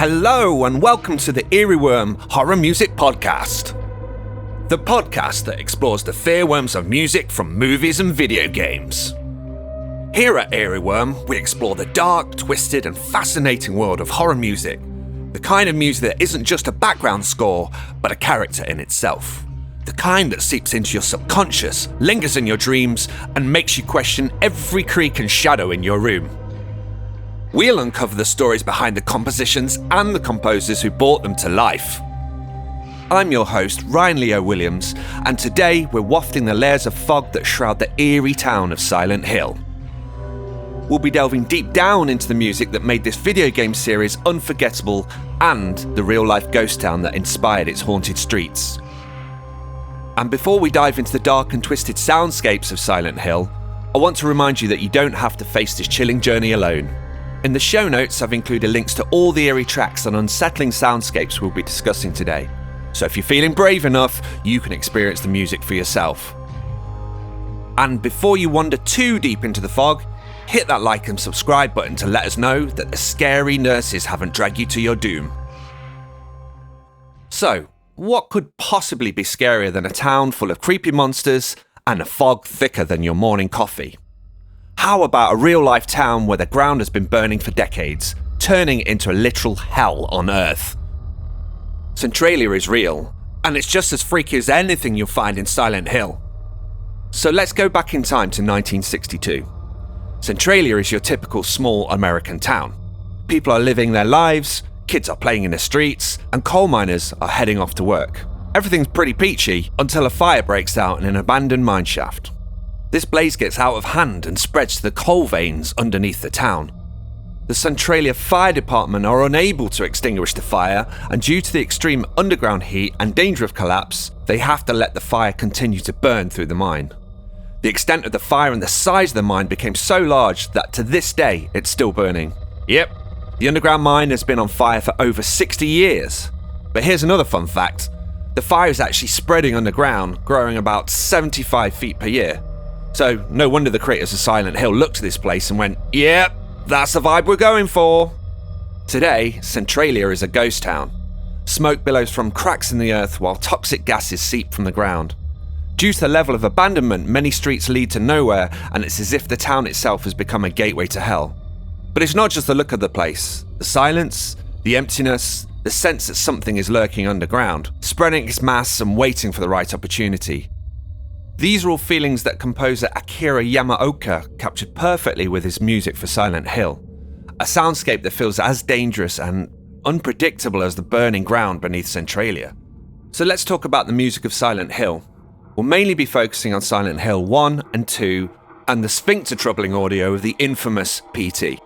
Hello and welcome to the Eeriewom Horror Music Podcast. The podcast that explores the fearworms of music from movies and video games. Here at Eeriewom, we explore the dark, twisted and fascinating world of horror music. The kind of music that isn't just a background score, but a character in itself. The kind that seeps into your subconscious, lingers in your dreams, and makes you question every creak and shadow in your room. We'll uncover the stories behind the compositions and the composers who brought them to life. I'm your host, Ryan Leo Williams, and today we're wafting the layers of fog that shroud the eerie town of Silent Hill. We'll be delving deep down into the music that made this video game series unforgettable and the real-life ghost town that inspired its haunted streets. And before we dive into the dark and twisted soundscapes of Silent Hill, I want to remind you that you don't have to face this chilling journey alone. In the show notes, I've included links to all the eerie tracks and unsettling soundscapes we'll be discussing today. So if you're feeling brave enough, you can experience the music for yourself. And before you wander too deep into the fog, hit that like and subscribe button to let us know that the scary nurses haven't dragged you to your doom. So, what could possibly be scarier than a town full of creepy monsters and a fog thicker than your morning coffee? How about a real-life town where the ground has been burning for decades, turning into a literal hell on Earth? Centralia is real, and it's just as freaky as anything you'll find in Silent Hill. So let's go back in time to 1962. Centralia is your typical small American town. People are living their lives, kids are playing in the streets, and coal miners are heading off to work. Everything's pretty peachy until a fire breaks out in an abandoned mine shaft. This blaze gets out of hand and spreads to the coal veins underneath the town. The Centralia Fire Department are unable to extinguish the fire, and due to the extreme underground heat and danger of collapse, they have to let the fire continue to burn through the mine. The extent of the fire and the size of the mine became so large that to this day it's still burning. Yep, the underground mine has been on fire for over 60 years. But here's another fun fact. The fire is actually spreading underground, growing about 75 feet per year. So no wonder the creators of Silent Hill looked to this place and went, yep, that's the vibe we're going for. Today, Centralia is a ghost town. Smoke billows from cracks in the earth while toxic gases seep from the ground. Due to the level of abandonment, many streets lead to nowhere, and it's as if the town itself has become a gateway to hell. But it's not just the look of the place. The silence, the emptiness, the sense that something is lurking underground, spreading its mass and waiting for the right opportunity. These are all feelings that composer Akira Yamaoka captured perfectly with his music for Silent Hill. A soundscape that feels as dangerous and unpredictable as the burning ground beneath Centralia. So let's talk about the music of Silent Hill. We'll mainly be focusing on Silent Hill 1 and 2 and the sphincter troubling audio of the infamous PT.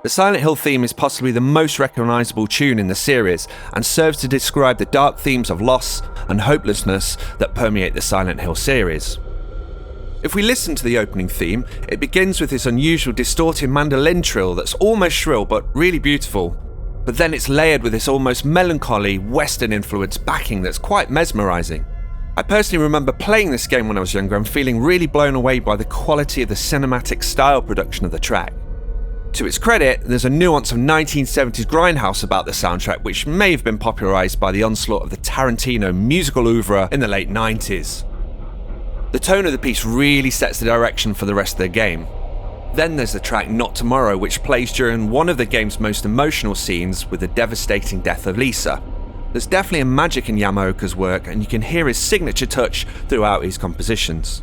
The Silent Hill theme is possibly the most recognisable tune in the series and serves to describe the dark themes of loss and hopelessness that permeate the Silent Hill series. If we listen to the opening theme, it begins with this unusual distorted mandolin trill that's almost shrill but really beautiful, but then it's layered with this almost melancholy Western influence backing that's quite mesmerising. I personally remember playing this game when I was younger and feeling really blown away by the quality of the cinematic style production of the track. To its credit, there's a nuance of 1970s grindhouse about the soundtrack which may have been popularised by the onslaught of the Tarantino musical oeuvre in the late 90s. The tone of the piece really sets the direction for the rest of the game. Then there's the track Not Tomorrow, which plays during one of the game's most emotional scenes with the devastating death of Lisa. There's definitely a magic in Yamaoka's work, and you can hear his signature touch throughout his compositions.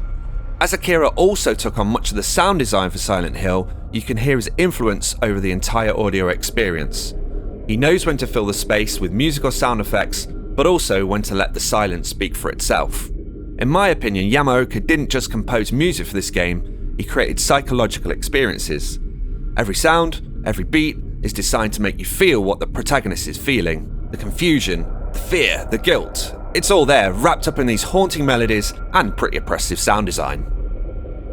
As Akira also took on much of the sound design for Silent Hill, you can hear his influence over the entire audio experience. He knows when to fill the space with musical sound effects, but also when to let the silence speak for itself. In my opinion, Yamaoka didn't just compose music for this game, he created psychological experiences. Every sound, every beat is designed to make you feel what the protagonist is feeling. The confusion, the fear, the guilt. It's all there, wrapped up in these haunting melodies and pretty oppressive sound design.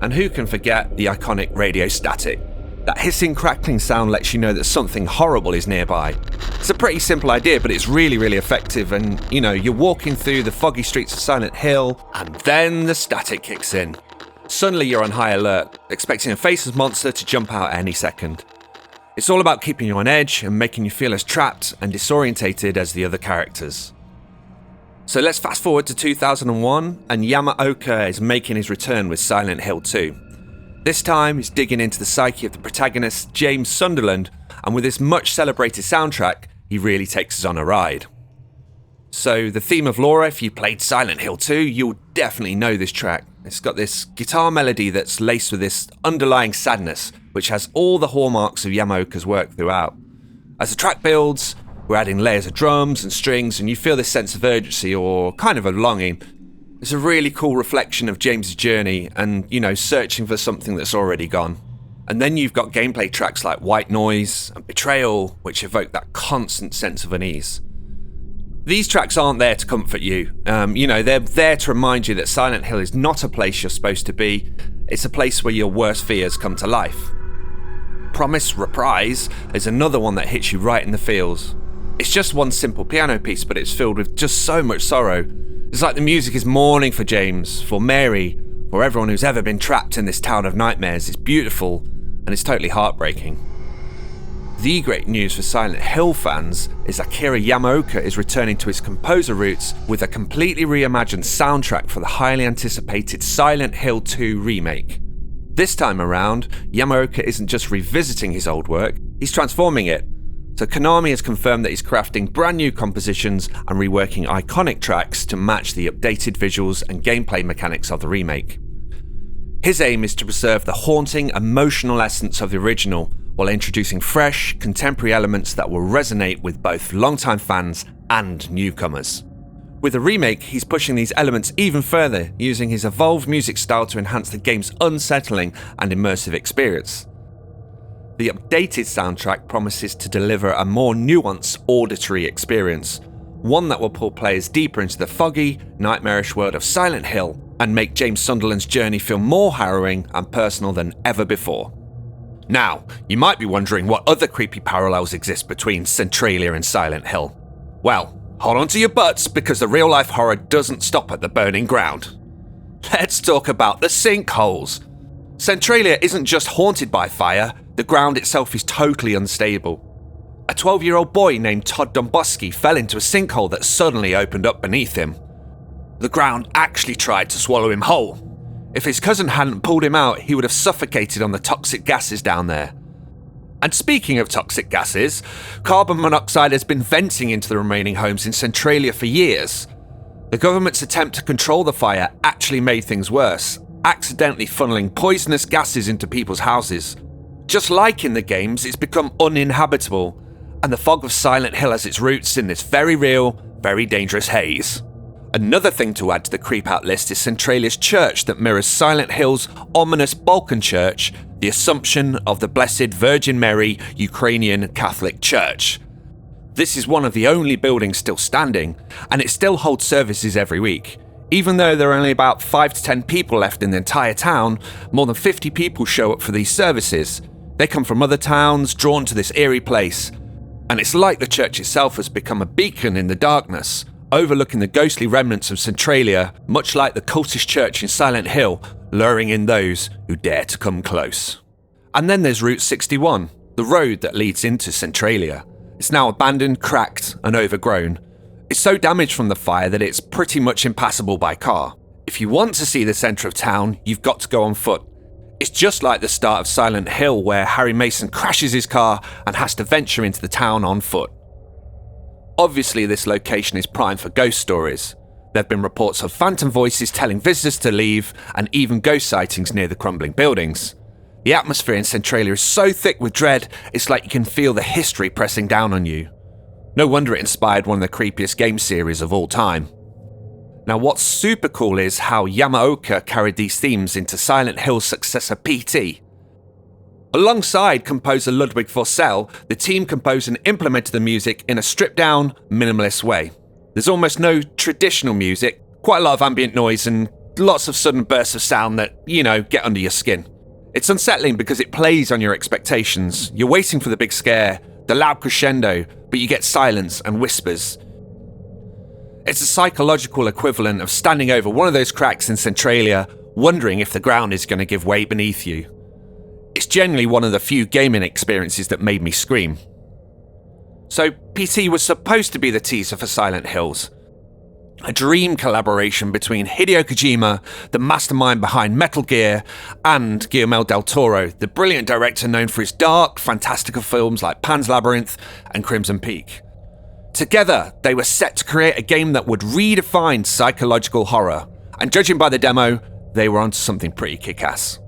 And who can forget the iconic radio static? That hissing, crackling sound lets you know that something horrible is nearby. It's a pretty simple idea, but it's really, really effective. And, you're walking through the foggy streets of Silent Hill, and then the static kicks in. Suddenly you're on high alert, expecting a faceless monster to jump out at any second. It's all about keeping you on edge and making you feel as trapped and disorientated as the other characters. So let's fast forward to 2001, and Yamaoka is making his return with Silent Hill 2. This time, he's digging into the psyche of the protagonist, James Sunderland, and with this much celebrated soundtrack, he really takes us on a ride. So the theme of Laura, if you played Silent Hill 2, you'll definitely know this track. It's got this guitar melody that's laced with this underlying sadness, which has all the hallmarks of Yamaoka's work throughout. As the track builds, we're adding layers of drums and strings, and you feel this sense of urgency or kind of a longing. It's a really cool reflection of James's journey and, searching for something that's already gone. And then you've got gameplay tracks like White Noise and Betrayal, which evoke that constant sense of unease. These tracks aren't there to comfort you. They're there to remind you that Silent Hill is not a place you're supposed to be. It's a place where your worst fears come to life. Promise Reprise is another one that hits you right in the feels. It's just one simple piano piece, but it's filled with just so much sorrow. It's like the music is mourning for James, for Mary, for everyone who's ever been trapped in this town of nightmares. It's beautiful, and it's totally heartbreaking. The great news for Silent Hill fans is Akira Yamaoka is returning to his composer roots with a completely reimagined soundtrack for the highly anticipated Silent Hill 2 remake. This time around, Yamaoka isn't just revisiting his old work, he's transforming it. So Konami has confirmed that he's crafting brand new compositions and reworking iconic tracks to match the updated visuals and gameplay mechanics of the remake. His aim is to preserve the haunting, emotional essence of the original, while introducing fresh, contemporary elements that will resonate with both longtime fans and newcomers. With the remake, he's pushing these elements even further, using his evolved music style to enhance the game's unsettling and immersive experience. The updated soundtrack promises to deliver a more nuanced auditory experience, one that will pull players deeper into the foggy, nightmarish world of Silent Hill and make James Sunderland's journey feel more harrowing and personal than ever before. Now, you might be wondering what other creepy parallels exist between Centralia and Silent Hill. Well, hold on to your butts, because the real-life horror doesn't stop at the burning ground. Let's talk about the sinkholes. Centralia isn't just haunted by fire, the ground itself is totally unstable. A 12-year-old boy named Todd Domboski fell into a sinkhole that suddenly opened up beneath him. The ground actually tried to swallow him whole. If his cousin hadn't pulled him out, he would have suffocated on the toxic gases down there. And speaking of toxic gases, carbon monoxide has been venting into the remaining homes in Centralia for years. The government's attempt to control the fire actually made things worse, accidentally funneling poisonous gases into people's houses. Just like in the games, it's become uninhabitable, and the fog of Silent Hill has its roots in this very real, very dangerous haze. Another thing to add to the creep-out list is Centralia's church that mirrors Silent Hill's ominous Balkan church, the Assumption of the Blessed Virgin Mary Ukrainian Catholic Church. This is one of the only buildings still standing, and it still holds services every week. Even though there are only about 5 to 10 people left in the entire town, more than 50 people show up for these services. They come from other towns, drawn to this eerie place. And it's like the church itself has become a beacon in the darkness, overlooking the ghostly remnants of Centralia, much like the cultish church in Silent Hill, luring in those who dare to come close. And then there's Route 61, the road that leads into Centralia. It's now abandoned, cracked, and overgrown. It's so damaged from the fire that it's pretty much impassable by car. If you want to see the centre of town, you've got to go on foot. It's just like the start of Silent Hill, where Harry Mason crashes his car and has to venture into the town on foot. Obviously, this location is prime for ghost stories. There have been reports of phantom voices telling visitors to leave, and even ghost sightings near the crumbling buildings. The atmosphere in Centralia is so thick with dread, it's like you can feel the history pressing down on you. No wonder it inspired one of the creepiest game series of all time. Now, what's super cool is how Yamaoka carried these themes into Silent Hill's successor PT. Alongside composer Ludwig Vossell, the team composed and implemented the music in a stripped-down, minimalist way. There's almost no traditional music, quite a lot of ambient noise and lots of sudden bursts of sound that, get under your skin. It's unsettling because it plays on your expectations. You're waiting for the big scare, the loud crescendo, but you get silence and whispers. It's a psychological equivalent of standing over one of those cracks in Centralia, wondering if the ground is going to give way beneath you. It's generally one of the few gaming experiences that made me scream. So PT was supposed to be the teaser for Silent Hills. A dream collaboration between Hideo Kojima, the mastermind behind Metal Gear, and Guillermo del Toro, the brilliant director known for his dark, fantastical films like Pan's Labyrinth and Crimson Peak. Together, they were set to create a game that would redefine psychological horror, and judging by the demo, they were onto something pretty kick-ass.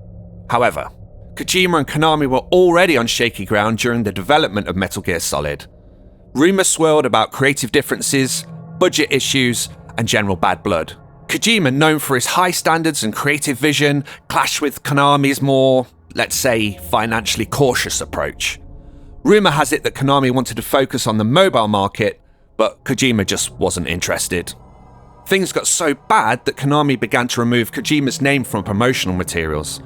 However, Kojima and Konami were already on shaky ground during the development of Metal Gear Solid. Rumours swirled about creative differences, budget issues, and general bad blood. Kojima, known for his high standards and creative vision, clashed with Konami's more, let's say, financially cautious approach. Rumour has it that Konami wanted to focus on the mobile market, but Kojima just wasn't interested. Things got so bad that Konami began to remove Kojima's name from promotional materials.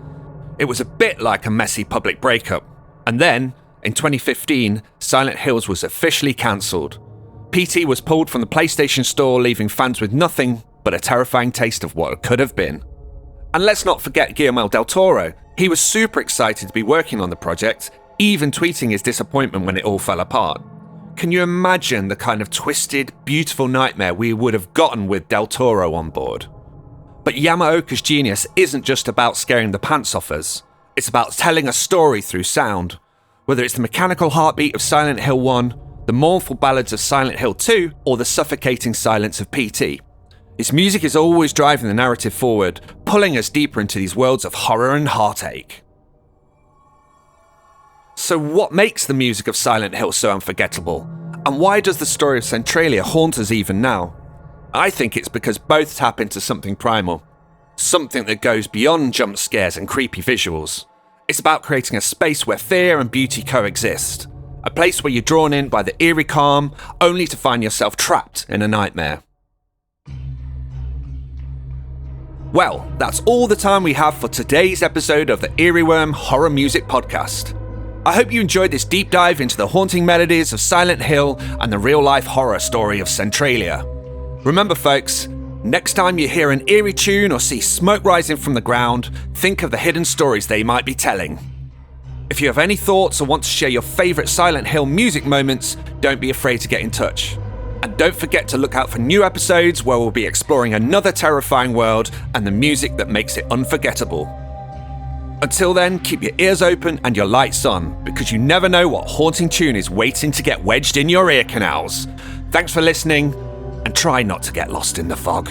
It was a bit like a messy public breakup. And then, in 2015, Silent Hills was officially cancelled. PT was pulled from the PlayStation Store, leaving fans with nothing but a terrifying taste of what it could have been. And let's not forget Guillermo del Toro. He was super excited to be working on the project, even tweeting his disappointment when it all fell apart. Can you imagine the kind of twisted, beautiful nightmare we would have gotten with del Toro on board? But Yamaoka's genius isn't just about scaring the pants off us. It's about telling a story through sound. Whether it's the mechanical heartbeat of Silent Hill 1, the mournful ballads of Silent Hill 2, or the suffocating silence of PT. His music is always driving the narrative forward, pulling us deeper into these worlds of horror and heartache. So what makes the music of Silent Hill so unforgettable? And why does the story of Centralia haunt us even now? I think it's because both tap into something primal. Something that goes beyond jump scares and creepy visuals. It's about creating a space where fear and beauty coexist. A place where you're drawn in by the eerie calm, only to find yourself trapped in a nightmare. Well, that's all the time we have for today's episode of the Eeriewom Horror Music Podcast. I hope you enjoyed this deep dive into the haunting melodies of Silent Hill and the real-life horror story of Centralia. Remember folks, next time you hear an eerie tune or see smoke rising from the ground, think of the hidden stories they might be telling. If you have any thoughts or want to share your favourite Silent Hill music moments, don't be afraid to get in touch. And don't forget to look out for new episodes where we'll be exploring another terrifying world and the music that makes it unforgettable. Until then, keep your ears open and your lights on, because you never know what haunting tune is waiting to get wedged in your ear canals. Thanks for listening, and try not to get lost in the fog.